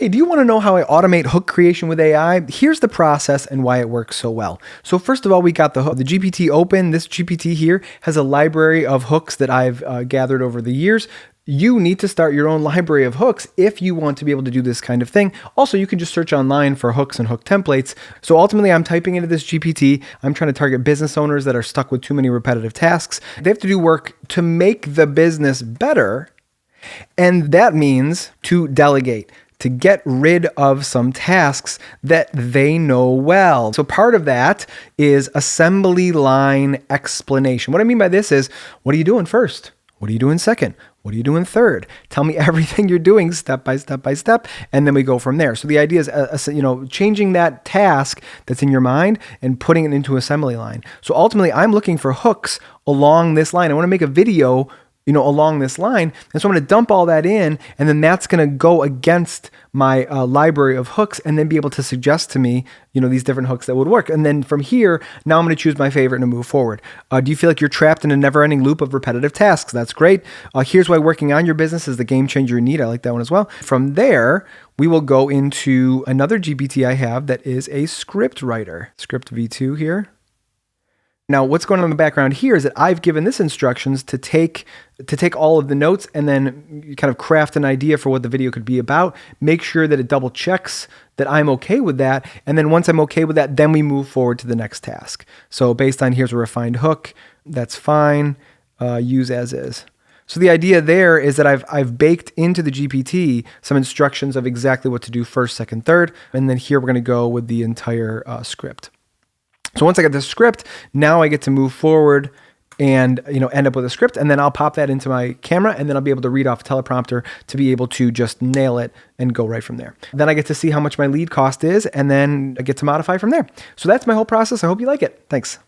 Hey, do you want to know how I automate hook creation with AI? Here's the process and why it works so well. So first of all, we got the GPT open. This GPT here has a library of hooks that I've gathered over the years. You need to start your own library of hooks if you want to be able to do this kind of thing. Also, you can just search online for hooks and hook templates. So ultimately, I'm typing into this GPT. I'm trying to target business owners that are stuck with too many repetitive tasks. They have to do work to make the business better. And that means to delegate, to get rid of some tasks that they know well. So part of that is assembly line explanation. What I mean by this is, what are you doing first? What are you doing second? What are you doing third? Tell me everything you're doing step by step by step, and then we go from there. So the idea is, changing that task that's in your mind and putting it into assembly line. So ultimately, I'm looking for hooks along this line. I want to make a video along this line. And so I'm going to dump all that in, and then that's going to go against my library of hooks and then be able to suggest to me, these different hooks that would work. And then from here, now I'm going to choose my favorite and move forward. Do you feel like you're trapped in a never-ending loop of repetitive tasks? That's great. Here's why working on your business is the game changer you need. I like that one as well. From there, we will go into another GPT I have that is a script writer. Script V2 here. Now, what's going on in the background here is that I've given this instructions to take all of the notes and then kind of craft an idea for what the video could be about. Make sure that it double checks that I'm okay with that. And then once I'm okay with that, then we move forward to the next task. So based on here's a refined hook, that's fine. Use as is. So the idea there is that I've baked into the GPT some instructions of exactly what to do first, second, third. And then here we're going to go with the entire script. So once I get the script, now I get to move forward and end up with a script, and then I'll pop that into my camera, and then I'll be able to read off a teleprompter to be able to just nail it and go right from there. Then I get to see how much my lead cost is, and then I get to modify from there. So that's my whole process. I hope you like it. Thanks.